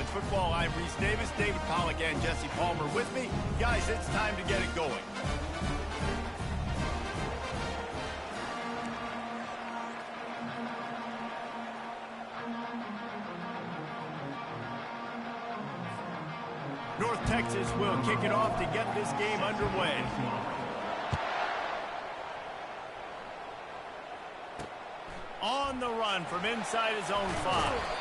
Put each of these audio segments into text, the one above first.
College Football. I'm Reese Davis, David Pollack, and Jesse Palmer with me. Guys, it's time to get it going. North Texas will kick it off to get this game underway. On the run from inside his own 5.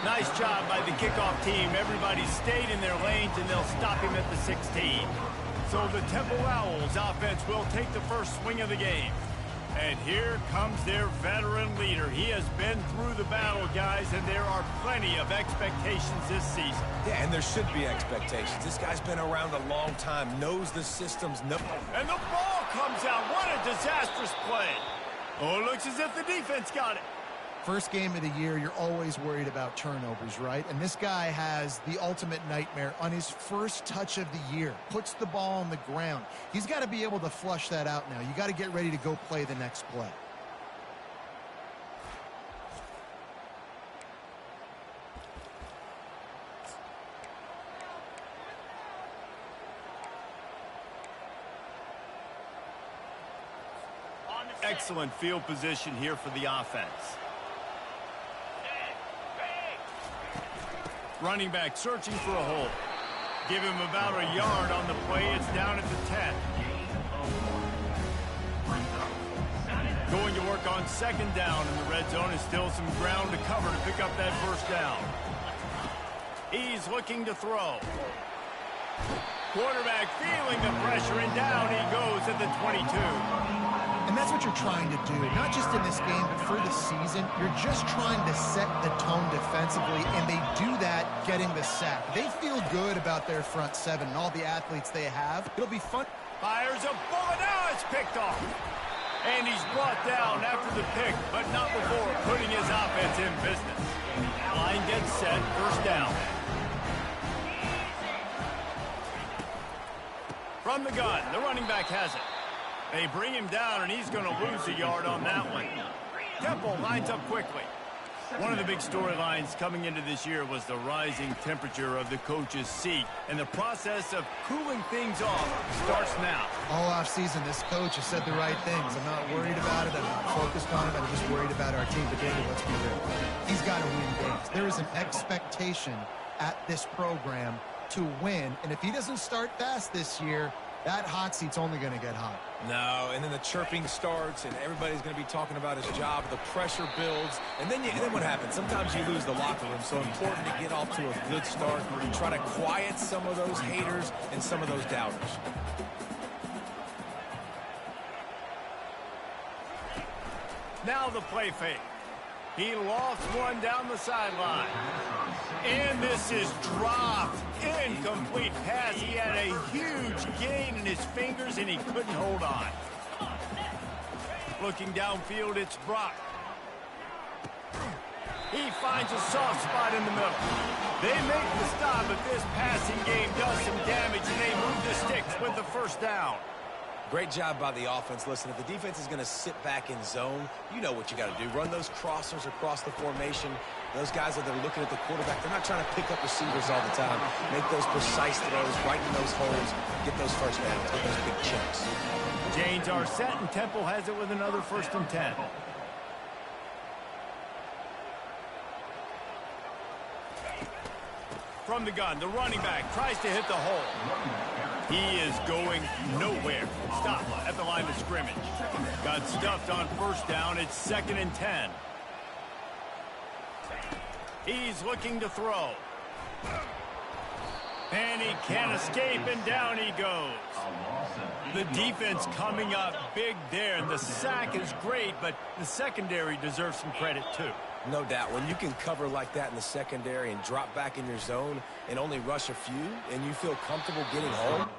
Nice job by the kickoff team. Everybody stayed in their lanes, and they'll stop him at the 16. So the Temple Owls offense will take the first swing of the game. And here comes their veteran leader. He has been through the battle, guys, and there are plenty of expectations this season. Yeah, and there should be expectations. This guy's been around a long time, knows the systems. And the ball comes out. What a disastrous play. Oh, it looks as if the defense got it. First game of the year, you're always worried about turnovers, right? And this guy has the ultimate nightmare on his first touch of the year. Puts the ball on the ground. He's got to be able to flush that out now. You got to get ready to go play the next play. Excellent field position here for the offense. Running back searching for a hole. Give him about a yard on the play. It's down at the 10. Going to work on second down, and the red zone is still some ground to cover to pick up that first down. He's looking to throw. Quarterback feeling the pressure, and down he goes at the 22. And that's what you're trying to do, not just in this game, but for the season. You're just trying to set the tone defensively, and they do that getting the sack. They feel good about their front seven and all the athletes they have. It'll be fun. Fires a bullet. Now it's picked off. And he's brought down after the pick, but not before putting his offense in business. Line gets set, first down. From the gun, the running back has it. They bring him down, and he's going to lose a yard on that one. Temple lines up quickly. One of the big storylines coming into this year was the rising temperature of the coach's seat, and the process of cooling things off starts now. All offseason, this coach has said the right things. I'm not worried about it. I'm not focused on it. I'm just worried about our team. But David, let's be real. He's got to win games. There is an expectation at this program to win, and if he doesn't start fast this year, that hot seat's only going to get hot. No, and then the chirping starts, and everybody's going to be talking about his job. The pressure builds, and then what happens? Sometimes you lose the locker room, so important to get off to a good start. Try to quiet some of those haters and some of those doubters. Now the play fake. He lofts one down the sideline. And this is dropped. Incomplete pass. He had a huge gain in his fingers, and he couldn't hold on. Looking downfield, it's Brock. He finds a soft spot in the middle. They make the stop, but this passing game does some damage, and they move the sticks with the first down. Great job by the offense. Listen, if the defense is going to sit back in zone, you know what you got to do. Run those crossers across the formation. Those guys that are looking at the quarterback, they're not trying to pick up receivers all the time. Make those precise throws, right in those holes, get those first downs, get those big chunks. Chains are set, and Temple has it with another 1st and 10. From the gun, the running back tries to hit the hole. He is going nowhere. Stop at the line of scrimmage. Got stuffed on first down. It's 2nd and 10. He's looking to throw. And he can't escape, and down he goes. The defense coming up big there, and the sack is great, but the secondary deserves some credit too. No doubt. When you can cover like that in the secondary and drop back in your zone and only rush a few, and you feel comfortable getting home,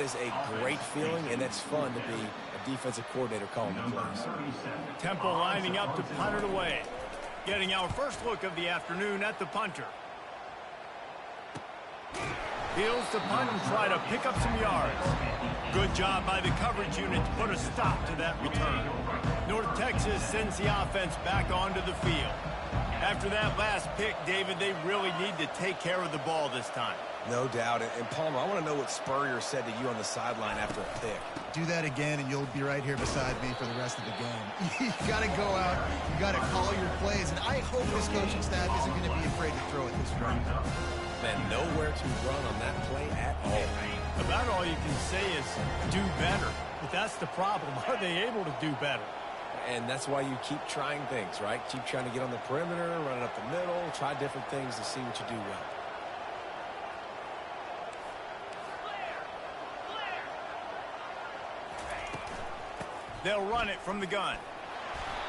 That is a great feeling, and that's fun to be a defensive coordinator calling the plays. Temple lining up to punt it away. Getting our first look of the afternoon at the punter. Fields to punt and try to pick up some yards. Good job by the coverage unit to put a stop to that return. North Texas sends the offense back onto the field. After that last pick, David, they really need to take care of the ball this time. No doubt. And Palmer, I want to know what Spurrier said to you on the sideline after a pick. Do that again, and you'll be right here beside me for the rest of the game. You got to go out. You got to call your plays. And I hope this coaching staff isn't going to be afraid to throw it this run. Man, nowhere to run on that play at all. About all you can say is do better. But that's the problem. Are they able to do better? And that's why you keep trying things, right? Keep trying to get on the perimeter, run it up the middle, try different things to see what you do well. They'll run it from the gun.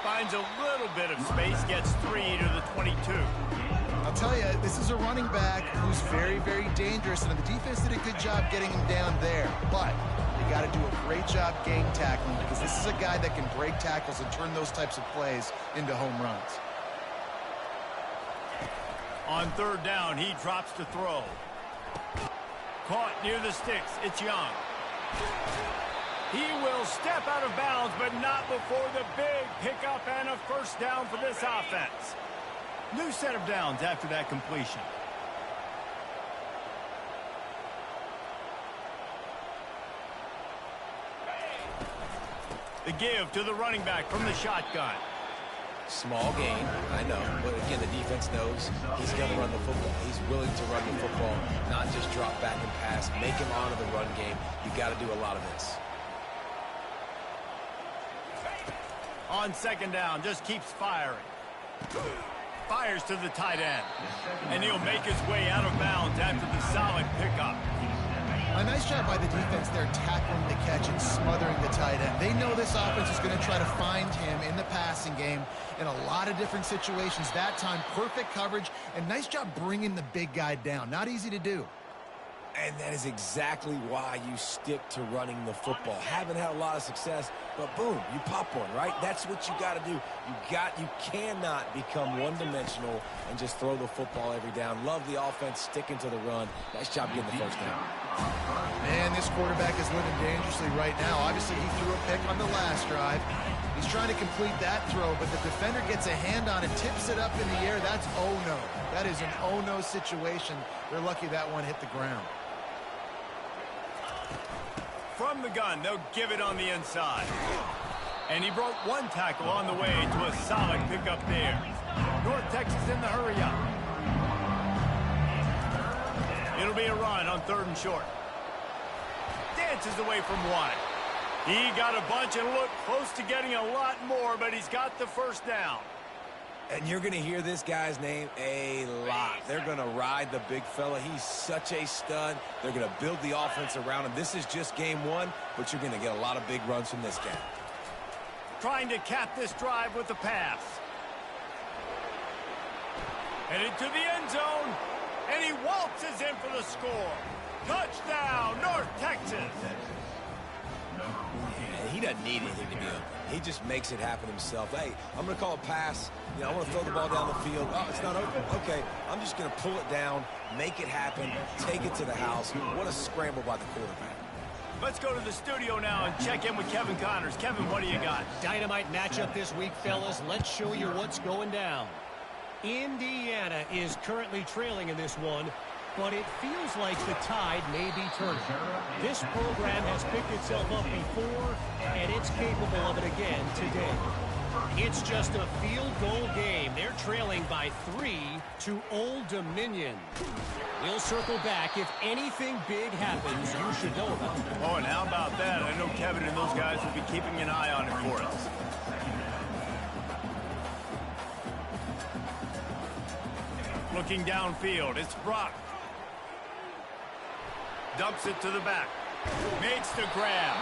Finds a little bit of space, gets 3 to the 22. I'll tell you, this is a running back who's very, very dangerous, and the defense did a good job getting him down there. But you got to do a great job game tackling, because this is a guy that can break tackles and turn those types of plays into home runs. On third down, he drops to throw. Caught near the sticks. It's Young. He will step out of bounds, but not before the big pickup and a first down for this offense. New set of downs after that completion. The give to the running back from the shotgun. Small gain, I know, but again, the defense knows he's going to run the football. He's willing to run the football, not just drop back and pass, make him honor the run game. You got to do a lot of this. On second down, just keeps firing. Fires to the tight end. And he'll make his way out of bounds after the solid pickup. A nice job by the defense there, tackling the catch and smothering the tight end. They know this offense is going to try to find him in the passing game in a lot of different situations. That time, perfect coverage, and nice job bringing the big guy down. Not easy to do. And that is exactly why you stick to running the football. Haven't had a lot of success, but boom, you pop one, right? That's what you got to do. You cannot become one-dimensional and just throw the football every down. Love the offense, sticking to the run. Nice job getting the first down. Man, this quarterback is living dangerously right now. Obviously, he threw a pick on the last drive. He's trying to complete that throw, but the defender gets a hand on it, tips it up in the air. That's oh-no. That is an oh-no situation. They're lucky that one hit the ground. From the gun, they'll give it on the inside. And he broke one tackle on the way to a solid pickup there. North Texas in the hurry up. It'll be a run on third and short. Dances away from one. He got a bunch and looked close to getting a lot more, but he's got the first down. And you're going to hear this guy's name a lot. They're going to ride the big fella. He's such a stud. They're going to build the offense around him. This is just game one, but you're going to get a lot of big runs from this guy. Trying to cap this drive with the pass. Headed to the end zone, and he waltzes in for the score. Touchdown, North Texas. He doesn't need anything to be open. He just makes it happen himself. Hey, I'm going to call a pass. You know, I want to throw the ball down the field. Oh, it's not open? Okay, I'm just going to pull it down, make it happen, take it to the house. What a scramble by the quarterback. Let's go to the studio now and check in with Kevin Connors. Kevin, what do you got? Dynamite matchup this week, fellas. Let's show you what's going down. Indiana is currently trailing in this one, but it feels like the tide may be turning. This program has picked itself up before, and it's capable of it again today. It's just a field goal game. They're trailing by 3 to Old Dominion. We'll circle back. If anything big happens, you should know about it. Oh, and how about that? I know Kevin and those guys will be keeping an eye on it for us. Looking downfield, it's Brock. Dumps it to the back. Makes the grab.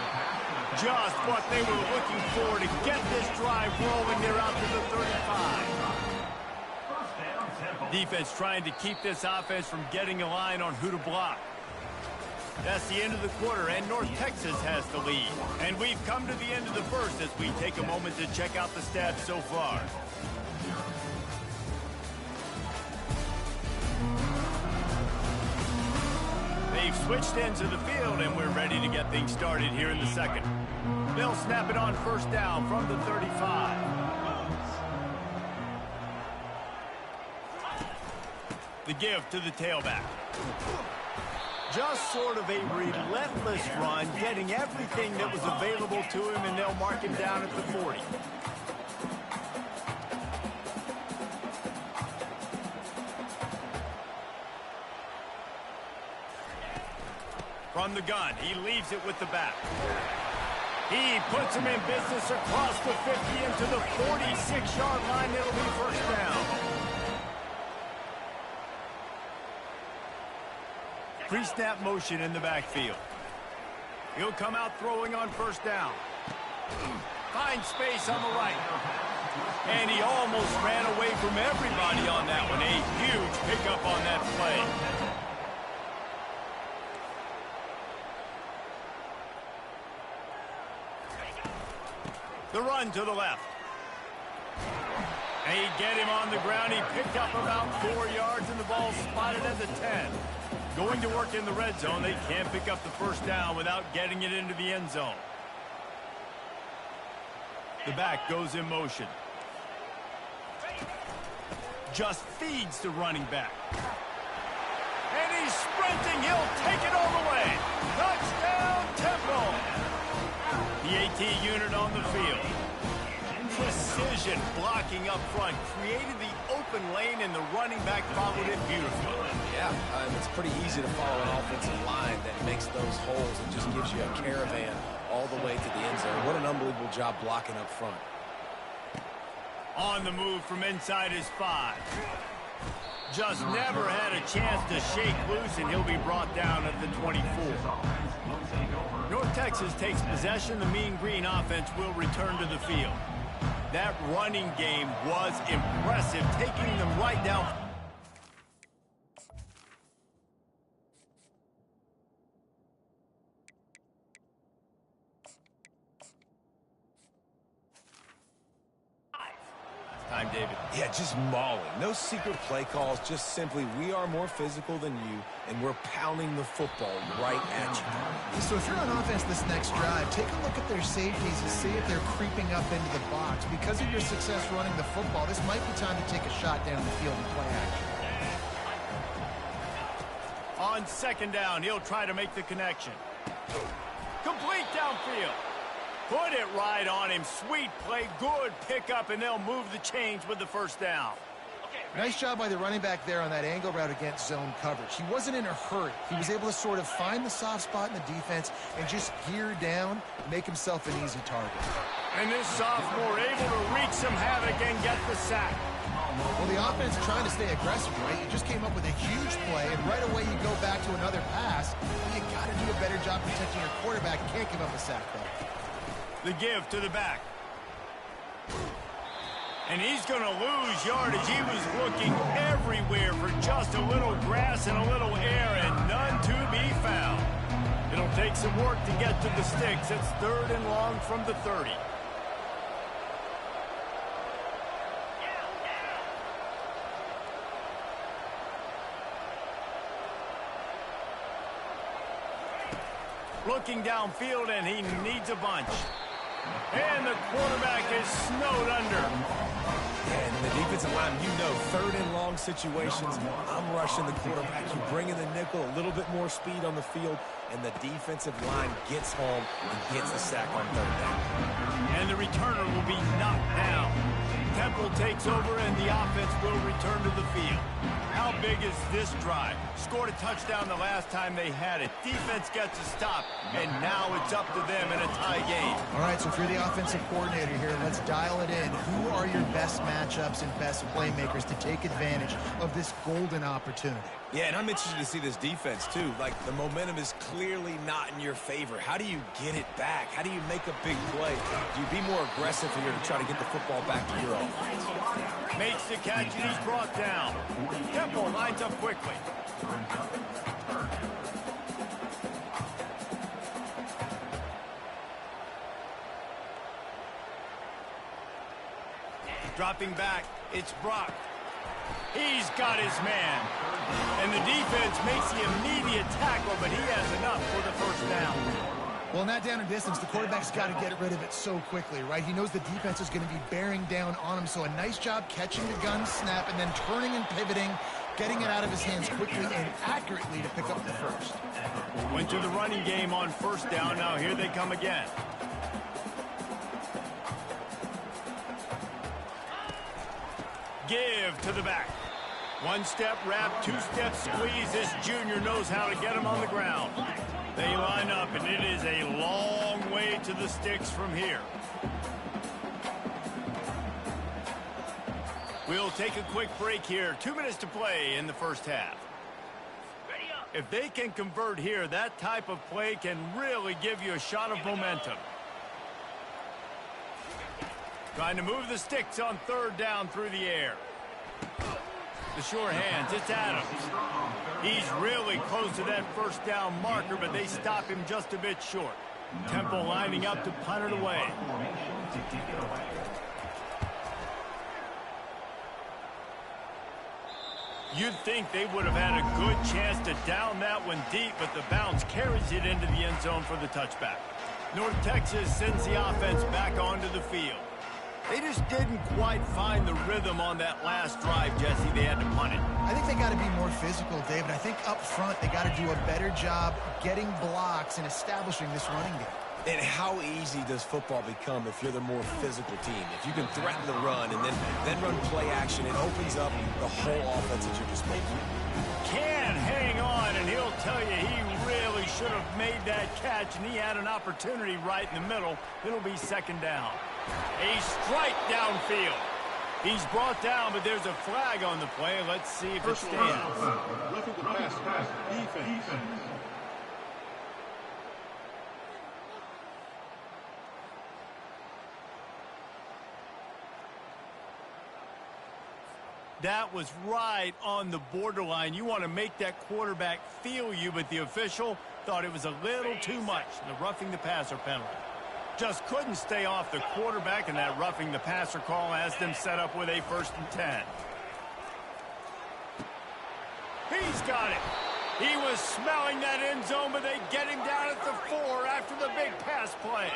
Just what they were looking for to get this drive rolling. They're out to the 35. Defense trying to keep this offense from getting a line on who to block. That's the end of the quarter, and North Texas has the lead. And we've come to the end of the first as we take a moment to check out the stats so far. They've switched ends of the field, and we're ready to get things started here in the second. They'll snap it on first down from the 35. The give to the tailback. Just sort of a relentless run, getting everything that was available to him, and they'll mark him down at the 40. From the gun, he leaves it with the back. He puts him in business across the 50 into the 46-yard line. It'll be first down. Pre-snap motion in the backfield. He'll come out throwing on first down. Finds space on the right. And he almost ran away from everybody on that one. A huge pickup on that play. The run to the left. And he get him on the ground. He picked up about 4 yards, and the ball spotted at the 10. Going to work in the red zone. They can't pick up the first down without getting it into the end zone. The back goes in motion. Just feeds the running back. And he's sprinting. He'll take it all the way. Touchdown, Temple. The AT unit on the field. Precision blocking up front. Created the open lane, and the running back followed it beautifully. Yeah, it's pretty easy to follow an offensive line that makes those holes and just gives you a caravan all the way to the end zone. What an unbelievable job blocking up front. On the move from inside his 5. Just never had a chance to shake loose, and he'll be brought down at the 24. North Texas takes possession. The Mean Green offense will return to the field. That running game was impressive, taking them right down. Time, David. Yeah, just mauling. No secret play calls, just simply we are more physical than you, and we're pounding the football right at you. So if you're on offense this next drive, take a look at their safeties and see if they're creeping up into the box. Because of your success running the football, this might be time to take a shot down the field and play action. On second down, he'll try to make the connection. Complete downfield. Put it right on him. Sweet play, good pickup, and they'll move the chains with the first down. Nice job by the running back there on that angle route against zone coverage. He wasn't in a hurry. He was able to sort of find the soft spot in the defense and just gear down, make himself an easy target. And this sophomore able to wreak some havoc and get the sack. Well, the offense trying to stay aggressive, right? You just came up with a huge play, and right away you go back to another pass. You got to do a better job protecting your quarterback. You can't give up a sack, though. The give to the back. And he's going to lose yardage. He was looking everywhere for just a little grass and a little air, and none to be found. It'll take some work to get to the sticks. It's 3rd and long from the 30. Looking downfield, and he needs a bunch. And the quarterback is snowed under. And the defensive line, you know, 3rd and long situations, I'm rushing the quarterback. You bring in the nickel, a little bit more speed on the field, and the defensive line gets home and gets the sack on 3rd down. And the returner will be knocked down. Temple takes over, and the offense will return to the field. How big is this drive? Scored a touchdown the last time they had it. Defense gets a stop, and now it's up to them in a tie game. All right, so if you're the offensive coordinator here, let's dial it in. Who are your best matchups and best playmakers to take advantage of this golden opportunity? Yeah, and I'm interested to see this defense, too. Like, the momentum is clearly not in your favor. How do you get it back? How do you make a big play? Do you be more aggressive here to try to get the football back to your offense? Makes the catch, and he's brought down. Temple lines up quickly. Dropping back, it's Brock. He's got his man. And the defense makes the immediate tackle, but he has enough for the first down. Well, in that down and distance, the quarterback's got to get rid of it so quickly, right? He knows the defense is going to be bearing down on him, so a nice job catching the gun snap and then turning and pivoting, getting it out of his hands quickly and accurately to pick up the first. Went to the running game on first down. Now here they come again. Give to the back. One step wrap, two step squeeze. This junior knows how to get him on the ground. They line up, and it is a long way to the sticks from here. We'll take a quick break here. 2 minutes to play in the first half. If they can convert here, that type of play can really give you a shot of momentum. Trying to move the sticks on third down through the air. The sure hands, it's Adams. He's really close to that first down marker, but they stop him just a bit short. Temple lining up to punt it away. You'd think they would have had a good chance to down that one deep, but the bounce carries it into the end zone for the touchback. North Texas sends the offense back onto the field. They just didn't quite find the rhythm on that last drive, Jesse. They had to punt it. I think they got to be more physical, David. I think up front they got to do a better job getting blocks and establishing this running game. And how easy does football become if you're the more physical team? If you can threaten the run and then run play action, it opens up the whole offense at your disposal. Can hang on, and he'll tell you he really should have made that catch, and he had an opportunity right in the middle. It'll be second down. A strike downfield. He's brought down, but there's a flag on the play. Let's see if it stands. Roughing the pass. Defense. That was right on the borderline. You want to make that quarterback feel you, but the official thought it was a little too much. The roughing the passer penalty. Just couldn't stay off the quarterback, and that roughing the passer call has them set up with a 1st and 10. He's got it. He was smelling that end zone, but they get him down at the 4 after the big pass play.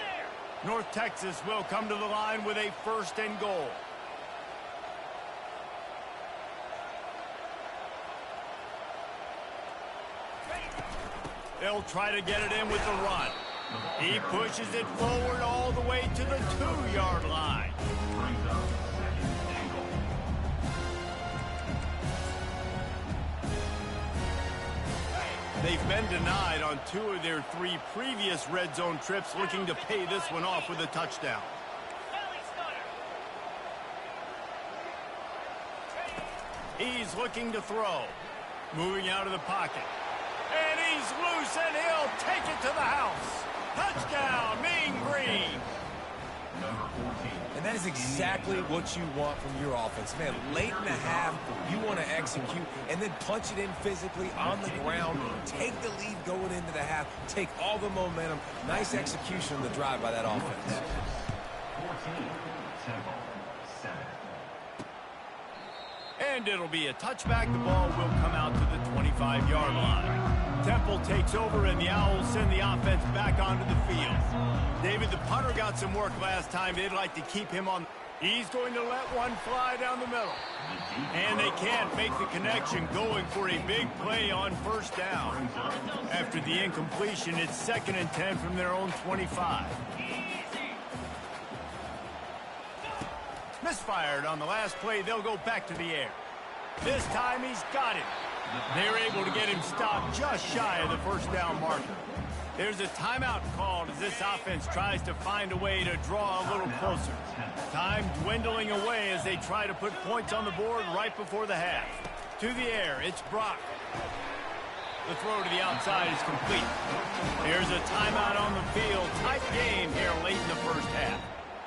North Texas will come to the line with a 1st and goal. They'll try to get it in with the run. He pushes it forward all the way to the 2-yard line. They've been denied on 2 of their 3 previous red zone trips, looking to pay this one off with a touchdown. He's looking to throw. Moving out of the pocket. And he's loose, and he'll take it to the house. Touchdown, Mean Green. And that is exactly what you want from your offense. Man, late in the half, you want to execute and then punch it in physically on the ground. Take the lead going into the half. Take all the momentum. Nice execution on the drive by that offense. 14, Temple, 7. And it'll be a touchback. The ball will come out to the 25-yard line. Temple takes over, and the Owls send the offense back onto the field. David, the punter got some work last time. They'd like to keep him on. He's going to let one fly down the middle. And they can't make the connection, going for a big play on first down. After the incompletion, it's 2nd and 10 from their own 25. Misfired on the last play. They'll go back to the air. This time he's got him. They're able to get him stopped just shy of the first down marker. There's a timeout called as this offense tries to find a way to draw a little closer. Time dwindling away as they try to put points on the board right before the half. To the air, it's Brock. The throw to the outside is complete. There's a timeout on the field. Tight game here late in the first half.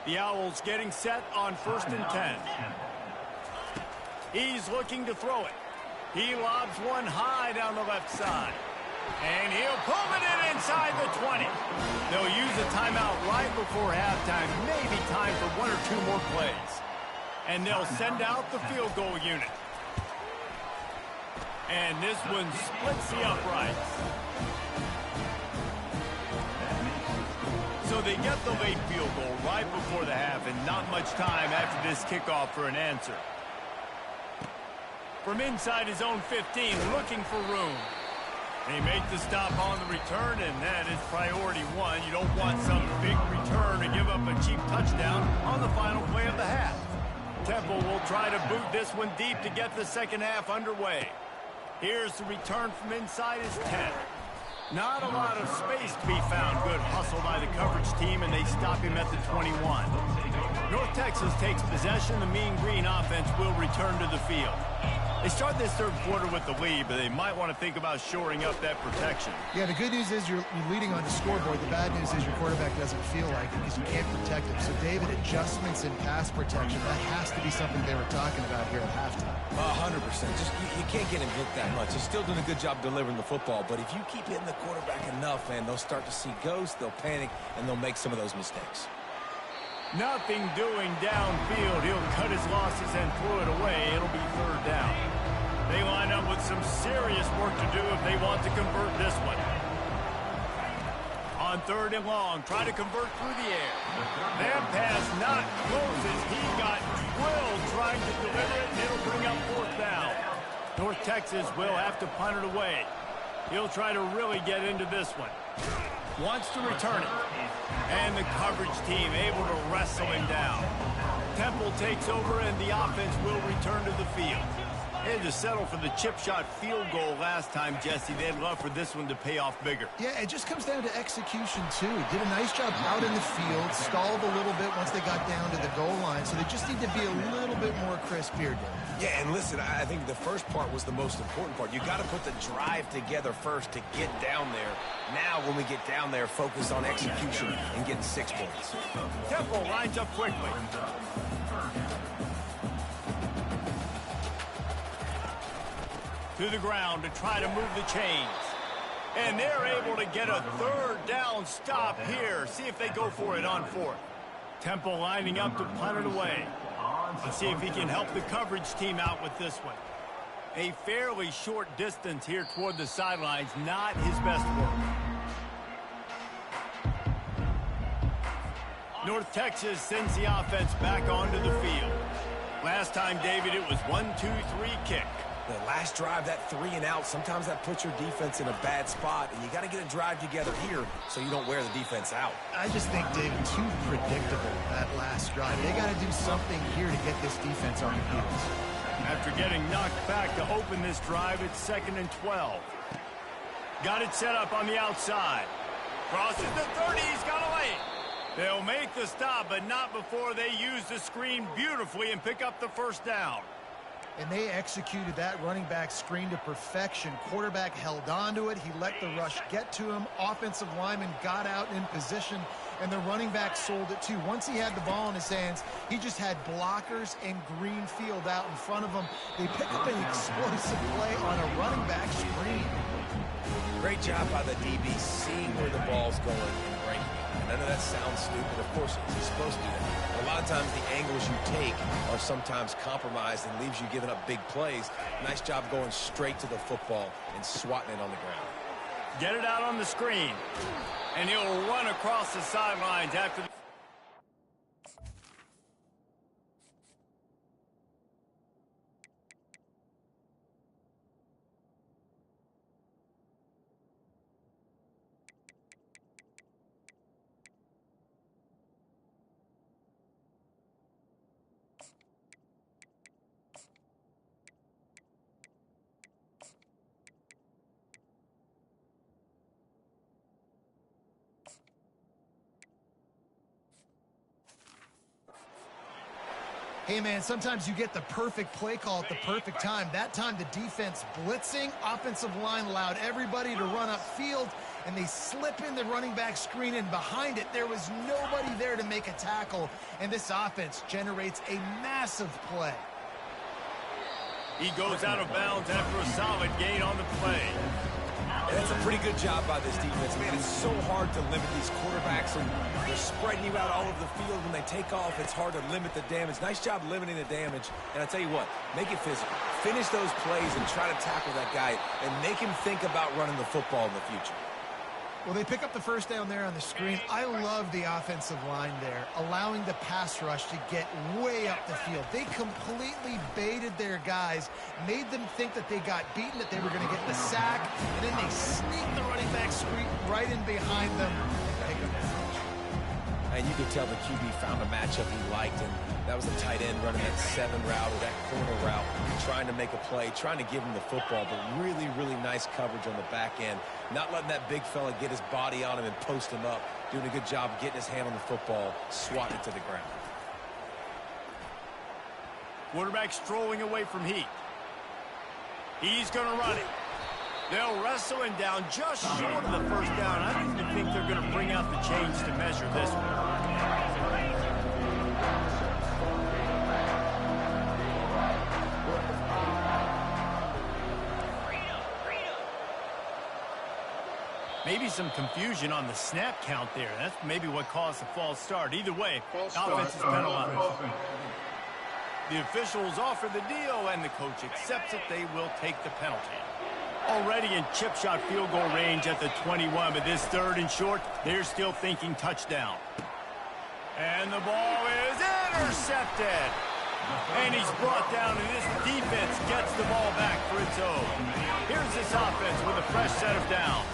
The Owls getting set on 1st and 10. He's looking to throw it. He lobs one high down the left side. And he'll pull it in inside the 20. They'll use a timeout right before halftime. Maybe time for 1 or 2 more plays. And they'll send out the field goal unit. And this one splits the uprights. So they get the late field goal right before the half, and not much time after this kickoff for an answer. From inside his own 15, looking for room. They make the stop on the return, and that is priority one. You don't want some big return to give up a cheap touchdown on the final play of the half. Temple will try to boot this one deep to get the second half underway. Here's the return from inside his 10. Not a lot of space to be found. Good hustle by the coverage team, and they stop him at the 21. North Texas takes possession. The Mean Green offense will return to the field. They start this third quarter with the lead, but they might want to think about shoring up that protection. Yeah, the good news is you're leading on the scoreboard. The bad news is your quarterback doesn't feel like it because you can't protect him. So, David, adjustments in pass protection, that has to be something they were talking about here at halftime. 100%. Just you can't get him hit that much. He's still doing a good job delivering the football, but if you keep hitting the quarterback enough, and they'll start to see ghosts, they'll panic, and they'll make some of those mistakes. Nothing doing downfield. He'll cut his losses and throw it away. It'll be third down. They line up with some serious work to do if they want to convert this one. On third and long, try to convert through the air. That pass not close as he got drilled trying to deliver it, and it'll bring up fourth down. North Texas will have to punt it away. He'll try to really get into this one. Wants to return it. And the coverage team able to wrestle him down. Temple takes over, and the offense will return to the field. They had to settle for the chip shot field goal last time, Jesse. They'd love for this one to pay off bigger. Yeah, it just comes down to execution, too. Did a nice job out in the field, stalled a little bit once they got down to the goal line, so they just need to be a little bit more crisp here, Dave. Yeah, and listen, I think the first part was the most important part. You got to put the drive together first to get down there. Now, when we get down there, focus on execution and getting 6 points. Temple lines up quickly. To the ground to try to move the chains. And they're able to get a third down stop here. See if they go for it on fourth. Temple lining up to punt it away. Let's see if he can help the coverage team out with this one. A fairly short distance here toward the sidelines. Not his best work. North Texas sends the offense back onto the field. Last time, David, it was 1-2-3 kick. The last drive, that 3 and out, sometimes that puts your defense in a bad spot, and you got to get a drive together here so you don't wear the defense out. I just think, David, too predictable, that last drive. They got to do something here to get this defense on the heels. After getting knocked back to open this drive, it's 2nd and 12. Got it set up on the outside. Crosses the 30, he's got a lane. They'll make the stop, but not before they use the screen beautifully and pick up the first down. And they executed that running back screen to perfection. Quarterback held on to it. He let the rush get to him. Offensive lineman got out in position, and the running back sold it too. Once he had the ball in his hands, he just had blockers and green field out in front of him. They pick up an explosive play on a running back screen. Great job by the DB seeing where the ball's going and breaking it. And I know that sounds stupid. Of course, he's supposed to do that. But a lot of times the angles you take are sometimes compromised and leaves you giving up big plays. Nice job going straight to the football and swatting it on the ground. Get it out on the screen. And he'll run across the sidelines after the... Hey, man, sometimes you get the perfect play call at the perfect time. That time, the defense blitzing, offensive line allowed everybody to run upfield, and they slip in the running back screen, and behind it, there was nobody there to make a tackle, and this offense generates a massive play. He goes out of bounds after a solid gain on the play. And that's a pretty good job by this defense. Man, it's so hard to limit these quarterbacks, and they're spreading you out all over the field. When they take off, it's hard to limit the damage. Nice job limiting the damage. And I tell you what, make it physical. Finish those plays and try to tackle that guy and make him think about running the football in the future. Well, they pick up the first down there on the screen. I love the offensive line there, allowing the pass rush to get way up the field. They completely baited their guys, made them think that they got beaten, that they were going to get the sack, and then they sneaked the running back right in behind them and pick up the first. And you could tell the QB found a matchup he liked, and that was the tight end running that 7 route or that corner route, trying to make a play, trying to give him the football, but really, really nice coverage on the back end. Not letting that big fella get his body on him and post him up. Doing a good job getting his hand on the football, swatting it to the ground. Quarterback strolling away from heat. He's going to run it. They'll wrestle him down just short of the first down. I don't even think they're going to bring out the chains to measure this one. Maybe some confusion on the snap count there. That's maybe what caused the false start. Either way, offense is penalized. The officials offer the deal, and the coach accepts it. They will take the penalty. Already in chip shot field goal range at the 21, but this 3rd and short, they're still thinking touchdown. And the ball is intercepted. And he's brought down, and this defense gets the ball back for its own. Here's this offense with a fresh set of downs.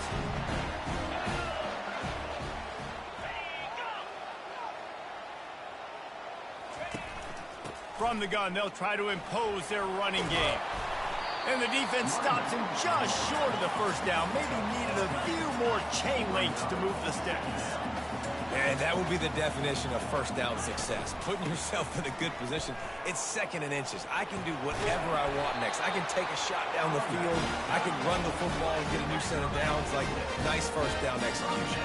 From the gun, they'll try to impose their running game. And the defense stops him just short of the first down. Maybe needed a few more chain links to move the sticks. And that would be the definition of first down success. Putting yourself in a good position. It's 2nd and inches. I can do whatever I want next. I can take a shot down the field. I can run the football and get a new set of downs. Like, nice first down execution.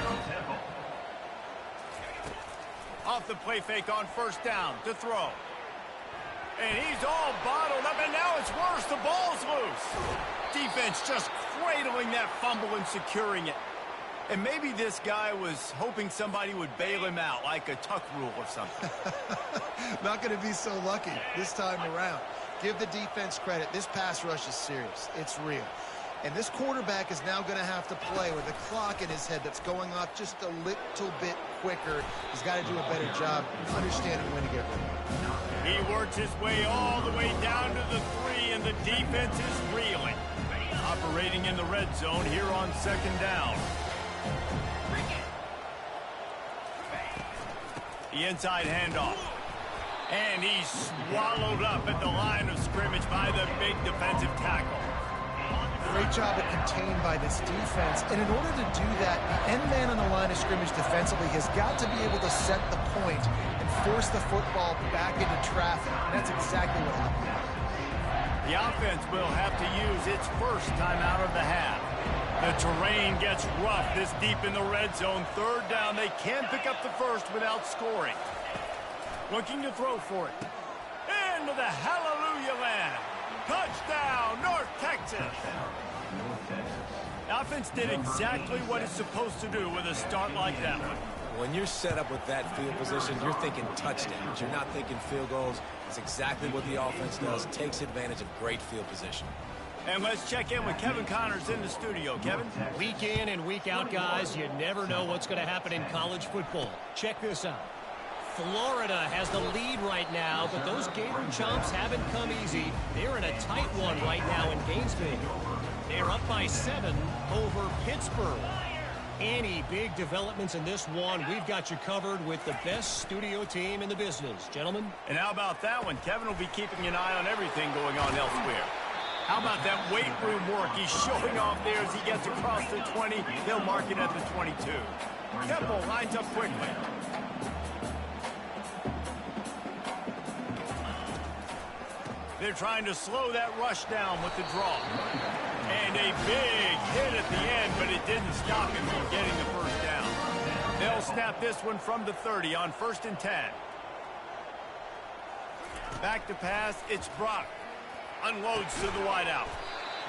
Off the play fake on first down to throw. And he's all bottled up, and now it's worse. The ball's loose. Defense just cradling that fumble and securing it. And maybe this guy was hoping somebody would bail him out, like a tuck rule or something. Not going to be so lucky this time around. Give the defense credit. This pass rush is serious. It's real. And this quarterback is now going to have to play with a clock in his head that's going off just a little bit quicker. He's got to do a better job understanding when to get ready. He works his way all the way down to the 3, and the defense is reeling. Operating in the red zone here on 2nd down. The inside handoff. And he's swallowed up at the line of scrimmage by the big defensive tackle. Great job of contained by this defense. And in order to do that, the end man on the line of scrimmage defensively has got to be able to set the point and force the football back into traffic. And that's exactly what happened. The offense will have to use its first time out of the half. The terrain gets rough this deep in the red zone. 3rd down, they can pick up the first without scoring. Looking to throw for it. Into the hallelujah land. Touchdown, North Texas. The offense did exactly what it's supposed to do with a start like that one. When you're set up with that field position, you're thinking touchdowns. You're not thinking field goals. It's exactly what the offense does. Takes advantage of great field position. And let's check in with Kevin Connors in the studio. Kevin? Week in and week out, guys, you never know what's going to happen in college football. Check this out. Florida has the lead right now, but those Gator Chomps haven't come easy. They're in a tight one right now in Gainesville. They're up by 7 over Pittsburgh. Any big developments in this one, we've got you covered with the best studio team in the business. Gentlemen? And how about that one? Kevin will be keeping an eye on everything going on elsewhere. How about that weight room work? He's showing off there as he gets across the 20. They'll mark it at the 22. Temple lines up quickly. They're trying to slow that rush down with the draw. And a big hit at the end, but it didn't stop him from getting the first down. They'll snap this one from the 30 on 1st and 10. Back to pass, it's Brock. Unloads to the wideout.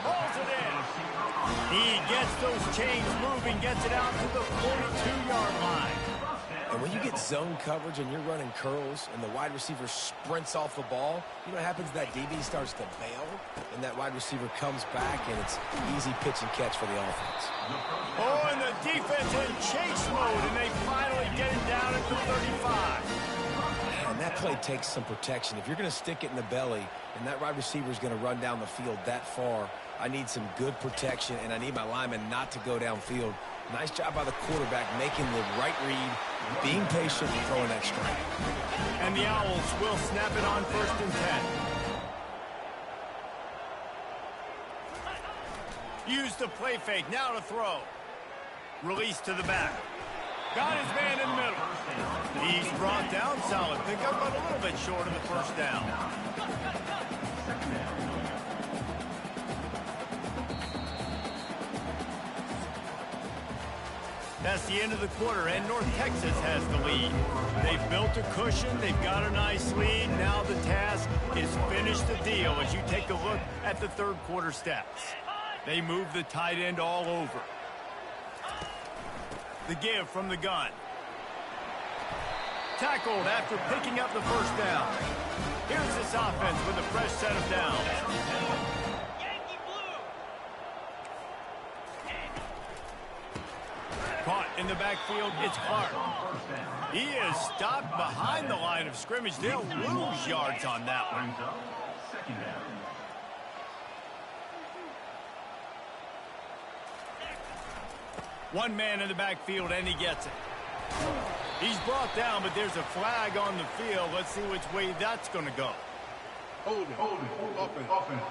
hauls it in. He gets those chains moving, gets it out to the 42-yard line. And when you get zone coverage and you're running curls and the wide receiver sprints off the ball, you know what happens? That DB starts to bail, and that wide receiver comes back, and it's easy pitch and catch for the offense. Oh, and the defense in chase mode, and they finally get it down at the 35. And that play takes some protection. If you're going to stick it in the belly and that wide receiver is going to run down the field that far, I need some good protection, and I need my lineman not to go downfield. Nice job by the quarterback making the right read, being patient, and throwing that strike. And the Owls will snap it on 1st and 10. Use the play fake, now to throw. Release to the back. Got his man in the middle. He's brought down, solid pickup, but a little bit short of the first down. That's the end of the quarter, and North Texas has the lead. They've built a cushion. They've got a nice lead. Now the task is finish the deal as you take a look at the third quarter steps. They move the tight end all over. The give from the gun. Tackled after picking up the first down. Here's this offense with a fresh set of downs. Caught in the backfield, it's Clark. He is stopped behind the line of scrimmage. They'll lose yards on that one. One man in the backfield, and he gets it. He's brought down, but there's a flag on the field. Let's see which way that's going to go. Hold it. Offense.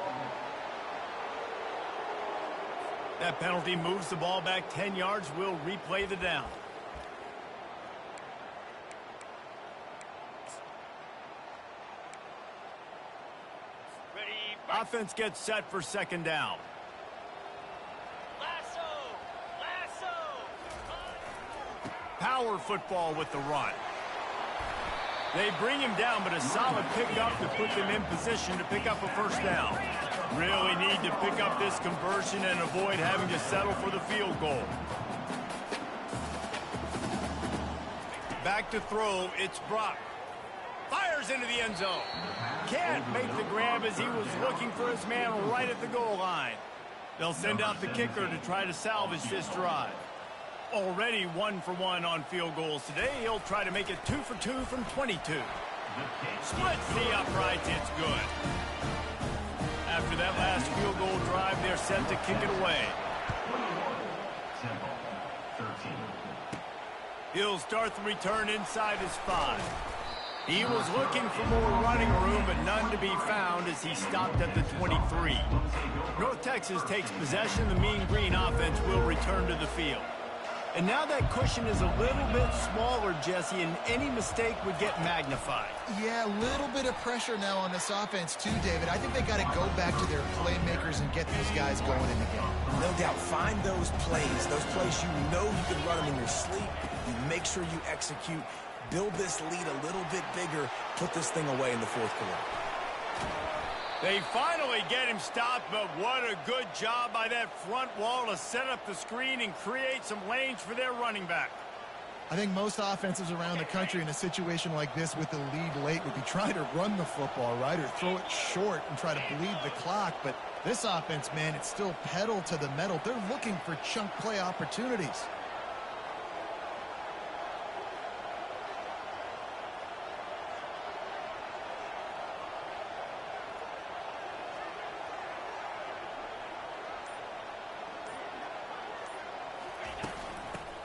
That penalty moves the ball back 10 yards. We'll replay the down. Ready. Offense gets set for 2nd down. Power football with the run. They bring him down, but a solid pickup to put them in position to pick up a first down. Really need to pick up this conversion and avoid having to settle for the field goal. Back to throw, it's Brock. Fires into the end zone. Can't make the grab as he was looking for his man right at the goal line. They'll send out the kicker to try to salvage this drive. Already 1 for 1 on field goals today. He'll try to make it 2 for 2 from 22. Splits the uprights, it's good. After that last field goal drive, they're set to kick it away. He'll start the return inside his 5. He was looking for more running room, but none to be found as he stopped at the 23. North Texas takes possession. The Mean Green offense will return to the field. And now that cushion is a little bit smaller, Jesse, and any mistake would get magnified. Yeah, a little bit of pressure now on this offense too, David. I think they got to go back to their playmakers and get these guys going in the game. No doubt. Find those plays you know you can run them in your sleep. You make sure you execute. Build this lead a little bit bigger. Put this thing away in the fourth quarter. They finally get him stopped, but what a good job by that front wall to set up the screen and create some lanes for their running back. I think most offenses around the country in a situation like this with the lead late would be trying to run the football, right, or throw it short and try to bleed the clock. But this offense, man, it's still pedal to the metal. They're looking for chunk play opportunities.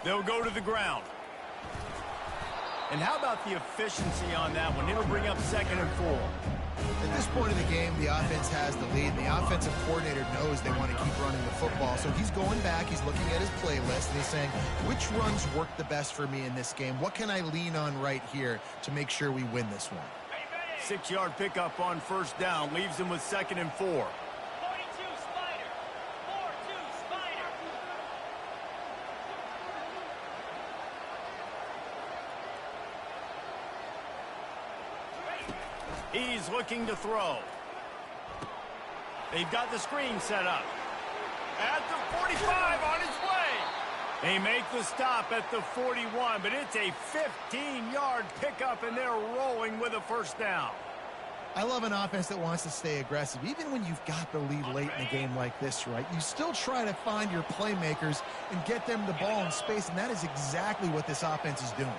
They'll go to the ground. And how about the efficiency on that one? It'll bring up 2nd and 4. At this point in the game, the offense has the lead, and the offensive coordinator knows they want to keep running the football. So he's going back, he's looking at his playlist, and he's saying, which runs work the best for me in this game? What can I lean on right here to make sure we win this one? 6-yard pickup on 1st down, leaves them with 2nd and 4. He's looking to throw. They've got the screen set up. At the 45, on his way. They make the stop at the 41, but it's a 15-yard pickup, and they're rolling with a first down. I love an offense that wants to stay aggressive. Even when you've got the lead late in a game like this, right? You still try to find your playmakers and get them the ball in space, and that is exactly what this offense is doing.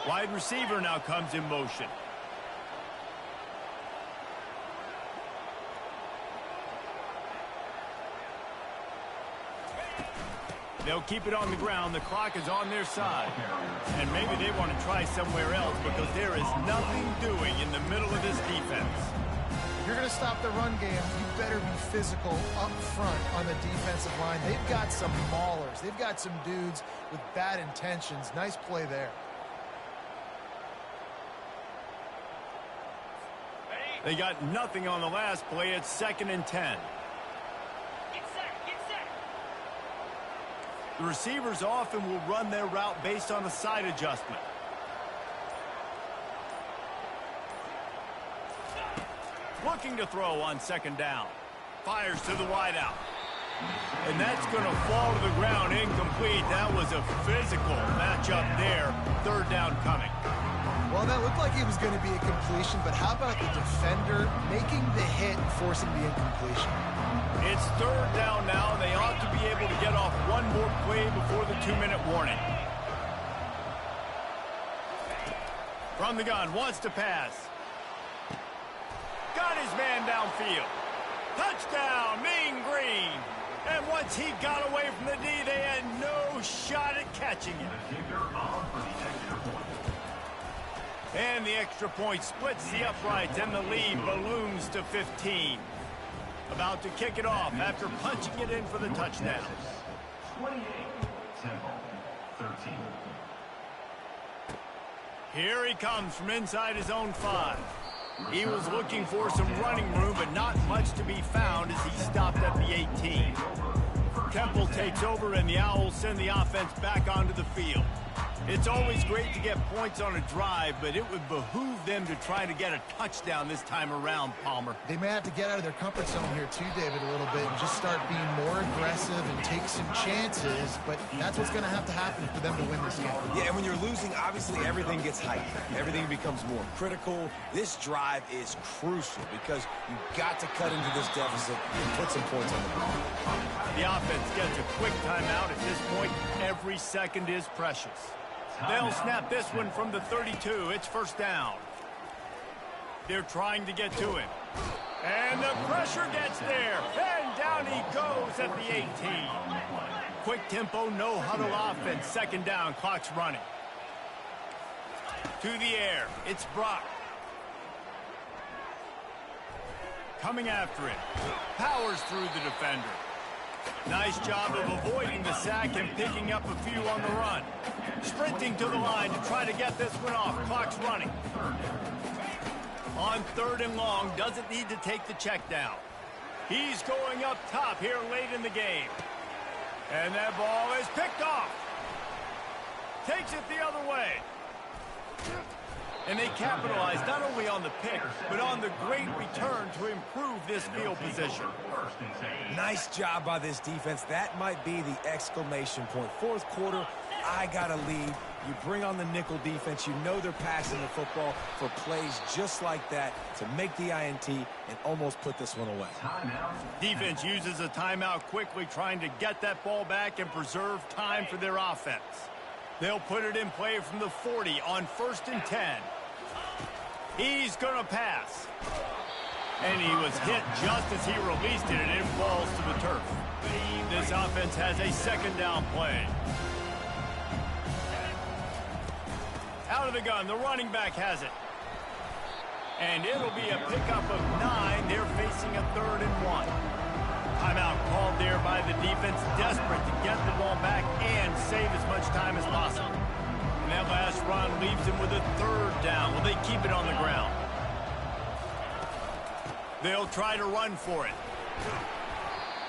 Wide receiver now comes in motion. They'll keep it on the ground. The clock is on their side. And maybe they want to try somewhere else because there is nothing doing in the middle of this defense. If you're going to stop the run game, you better be physical up front on the defensive line. They've got some maulers. They've got some dudes with bad intentions. Nice play there. They got nothing on the last play. It's 2nd and 10. The receivers often will run their route based on a side adjustment. Looking to throw on 2nd down. Fires to the wideout. And that's going to fall to the ground incomplete. That was a physical matchup there. 3rd down coming. Well, that looked like it was going to be a completion, but how about the defender making the hit and forcing the incompletion? It's 3rd down now. They ought to be able to get off one more play before the 2-minute warning. From the gun, wants to pass. Got his man downfield. Touchdown, Mean Green. And once he got away from the D, they had no shot at catching him. And the extra point splits the uprights, and the lead balloons to 15. About to kick it off after punching it in for the touchdown. 28, Temple, 13. Here he comes from inside his own 5. He was looking for some running room, but not much to be found as he stopped at the 18. Temple takes over, and the Owls send the offense back onto the field. It's always great to get points on a drive, but it would behoove them to try to get a touchdown this time around, Palmer. They may have to get out of their comfort zone here too, David, a little bit and just start being more aggressive and take some chances, but that's what's going to have to happen for them to win this game. Yeah, and when you're losing, obviously everything gets heightened. Everything becomes more critical. This drive is crucial because you've got to cut into this deficit and put some points on the board. The offense gets a quick timeout at this point. Every second is precious. They'll snap this one from the 32. It's 1st down. They're trying to get to him. And the pressure gets there. And down he goes at the 18. Quick tempo, no huddle offense. 2nd down, clock's running. To the air, it's Brock. Coming after it. Powers through the defender. Nice job of avoiding the sack and picking up a few on the run. Sprinting to the line to try to get this one off. Clock's running. On 3rd and long, doesn't need to take the check down. He's going up top here late in the game. And that ball is picked off. Takes it the other way. And they capitalize not only on the pick, but on the great return to improve this field position. Nice job by this defense. That might be the exclamation point. 4th quarter, I got a lead. You bring on the nickel defense. You know they're passing the football for plays just like that to make the INT and almost put this one away. Defense uses a timeout quickly, trying to get that ball back and preserve time for their offense. They'll put it in play from the 40 on 1st and 10. He's going to pass. And he was hit just as he released it, and it falls to the turf. This offense has a 2nd down play. Out of the gun, the running back has it. And it'll be a pickup of 9. They're facing a 3rd and 1. Timeout called there by the defense, desperate to get the ball back and save as much time as possible. And that last run leaves them with a 3rd down. Will they keep it on the ground? They'll try to run for it.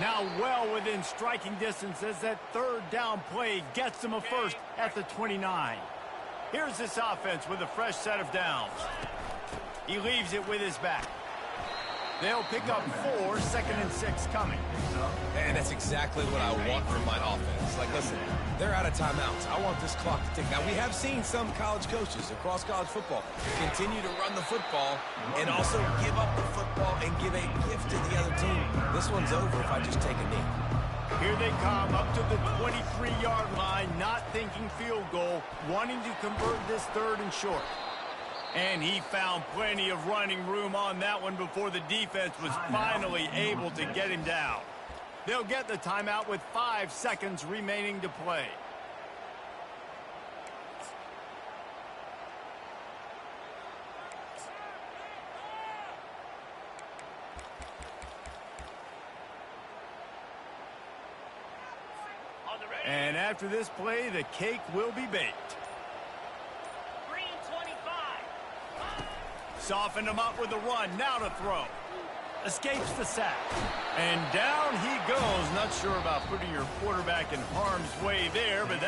Now well within striking distance as that 3rd down play gets them a 1st at the 29. Here's this offense with a fresh set of downs. He leaves it with his back. They'll pick up 4, 2nd and 6 coming. And that's exactly what I want from my offense. Like, listen, they're out of timeouts. I want this clock to tick. Now, we have seen some college coaches across college football continue to run the football and also give up the football and give a gift to the other team. This one's over if I just take a knee. Here they come up to the 23-yard line, not thinking field goal, wanting to convert this 3rd and short. And he found plenty of running room on that one before the defense was finally able to get him down. They'll get the timeout with 5 seconds remaining to play. And after this play, the cake will be baked. Softened him up with the run. Now to throw. Escapes the sack. And down he goes. Not sure about putting your quarterback in harm's way there, but that's